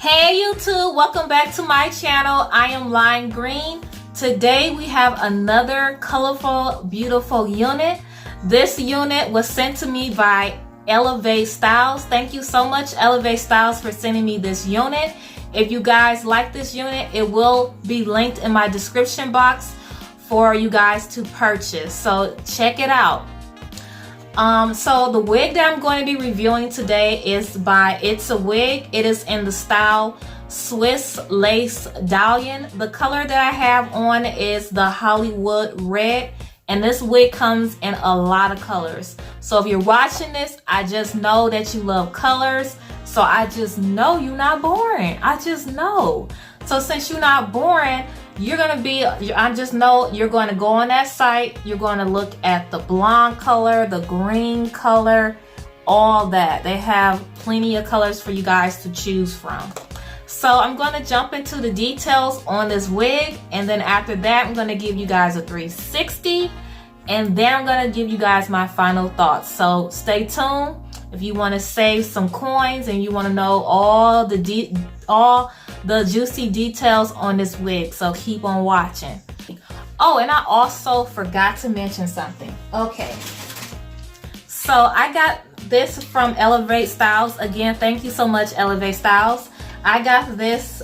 Hey YouTube, welcome back to my channel. I am Lime Green. Today we have another colorful, beautiful unit. This unit was sent to me by Elevate Styles. Thank you so much, Elevate Styles, for sending me this unit. If you guys like this unit, it will be linked in my description box for you guys to purchase. So check it out. So the wig that I'm going to be reviewing today is by It's a Wig. It is in the style Swiss Lace Dahlian. The color that I have on is the Hollywood Red, and this wig comes in a lot of colors. So if you're watching this, I just know that you love colors. So I just know you're not boring. I just know. So since you're not boring, I just know you're going to go on that site. You're going to look at the blonde color, the green color, all that. They have plenty of colors for you guys to choose from. So I'm going to jump into the details on this wig. And then after that, I'm going to give you guys a 360. And then I'm going to give you guys my final thoughts. So stay tuned. If you want to save some coins and you want to know all the juicy details on this wig, so keep on watching. Oh, and I also forgot to mention something. Okay, so I got this from Elevate Styles. Again, thank you so much, Elevate Styles. I got this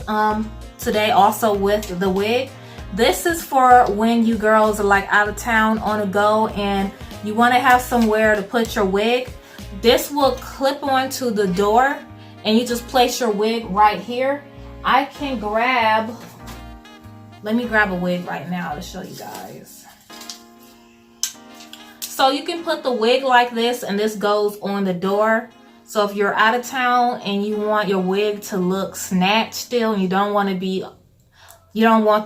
today also with the wig. This is for when you girls are like out of town on the go and you want to have somewhere to put your wig. This will clip onto the door and you just place your wig right here. I can let me grab a wig right now to show you guys. So you can put the wig like this and this goes on the door. So if you're out of town and you want your wig to look snatched still and you don't want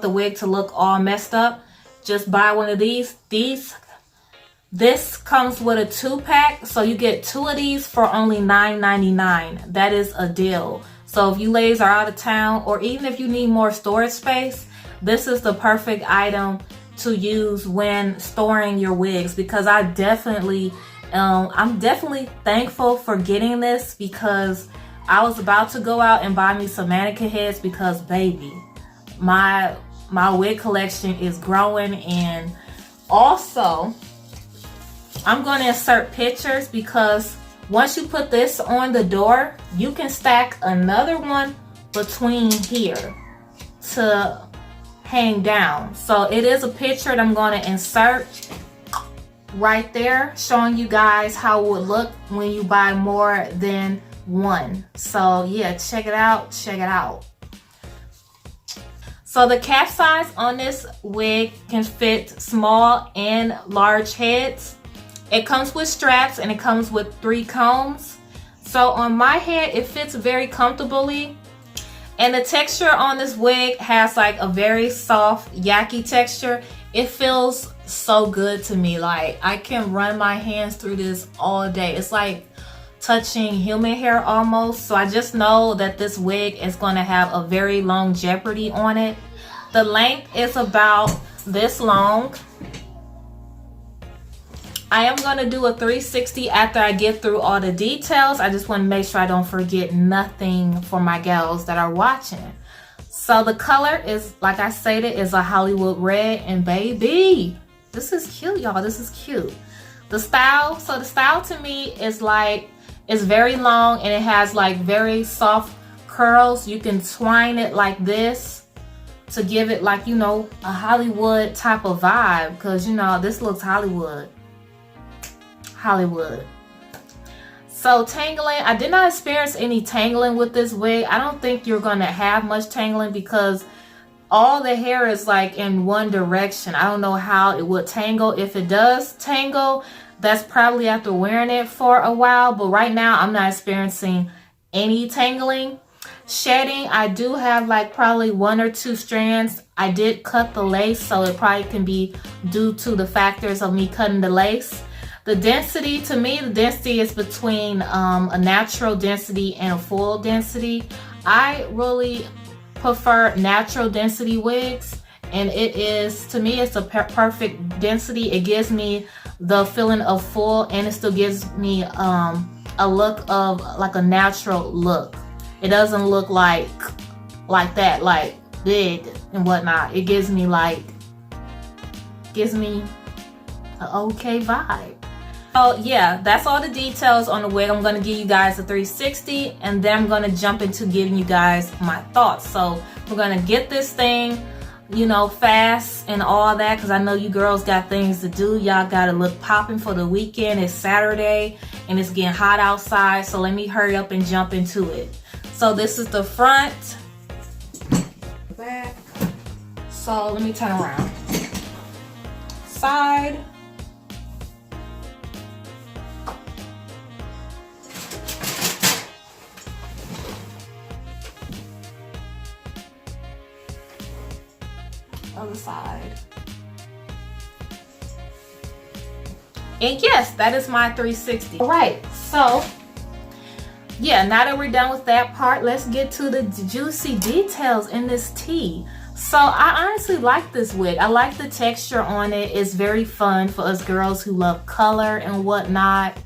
the wig to look all messed up, just buy one of these. This comes with a 2-pack, so you get 2 of these for only $9.99. That is a deal. So if you ladies are out of town, or even if you need more storage space, this is the perfect item to use when storing your wigs, because I'm definitely thankful for getting this, because I was about to go out and buy me some mannequin heads because baby, my wig collection is growing. And also I'm going to insert pictures, because once you put this on the door, you can stack another one between here to hang down. So it is a picture that I'm going to insert right there, showing you guys how it would look when you buy more than one. So yeah, check it out, check it out. So the cap size on this wig can fit small and large heads. It comes with straps and it comes with 3 combs. So on my head, it fits very comfortably. And the texture on this wig has like a very soft, yucky texture. It feels so good to me. Like I can run my hands through this all day. It's like touching human hair almost. So I just know that this wig is going to have a very longevity on it. The length is about this long. I am going to do a 360 after I get through all the details. I just want to make sure I don't forget nothing for my gals that are watching. So the color is, like I stated, is a Hollywood Red. And baby, this is cute, y'all. This is cute. The style, so the style to me is like, it's very long and it has like very soft curls. You can twine it like this to give it like, you know, a Hollywood type of vibe. Because, you know, this looks Hollywood. So tangling, I did not experience any tangling with this wig. I don't think you're going to have much tangling because all the hair is like in one direction. I don't know how it would tangle. If it does tangle, that's probably after wearing it for a while. But right now, I'm not experiencing any tangling. Shedding, I do have like probably 1 or 2 strands. I did cut the lace, so it probably can be due to the factors of me cutting the lace. The density, to me, the density is between a natural density and a full density. I really prefer natural density wigs, and it is, to me, it's a perfect density. It gives me the feeling of full, and it still gives me a look of like a natural look. It doesn't look like like that, like big and whatnot. It gives me an okay vibe. So yeah, that's all the details on the wig. I'm going to give you guys a 360, and then I'm going to jump into giving you guys my thoughts. So we're going to get this thing, you know, fast and all that, because I know you girls got things to do. Y'all got to look popping for the weekend. It's Saturday and it's getting hot outside, so let me hurry up and jump into it. So this is the front, back. So let me turn around. Side. Other side. And yes, that is my 360. All right, so yeah, now that we're done with that part, let's get to the juicy details in this tee. So I honestly like this wig. I like the texture on it. It's very fun for us girls who love color and whatnot.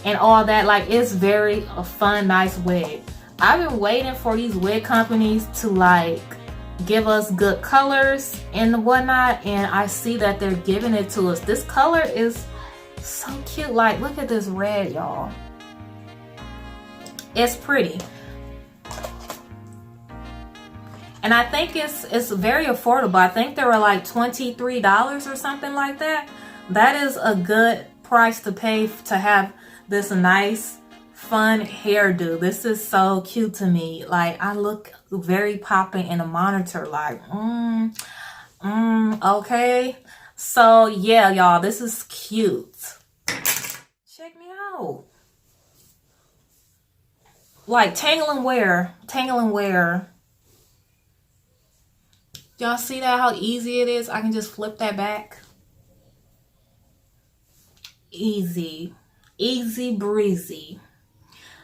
And all that, like, it's very a fun, nice wig. I've been waiting for these wig companies to like give us good colors and whatnot, and I see that they're giving it to us. This color is so cute. Like, look at this red, y'all. It's pretty. And I think it's very affordable. I think they were like $23 or something like that. That is a good price to pay to have this nice, fun hairdo. This is so cute to me. Like, I look very popping in a monitor. Like, okay. So yeah, y'all, this is cute. Check me out. Like, tangle and wear, tangle and wear. Y'all see that, how easy it is? I can just flip that back. Easy. Easy breezy.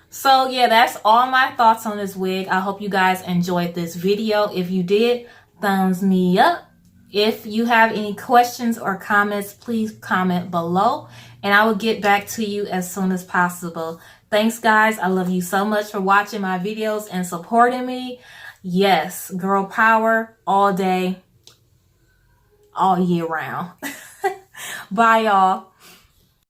So yeah, that's all my thoughts on this wig. I hope you guys enjoyed this video. If you did, thumbs me up. If you have any questions or comments, please comment below and I will get back to you as soon as possible. Thanks guys. I love you so much for watching my videos and supporting me. Yes, girl power all day, all year round. Bye y'all.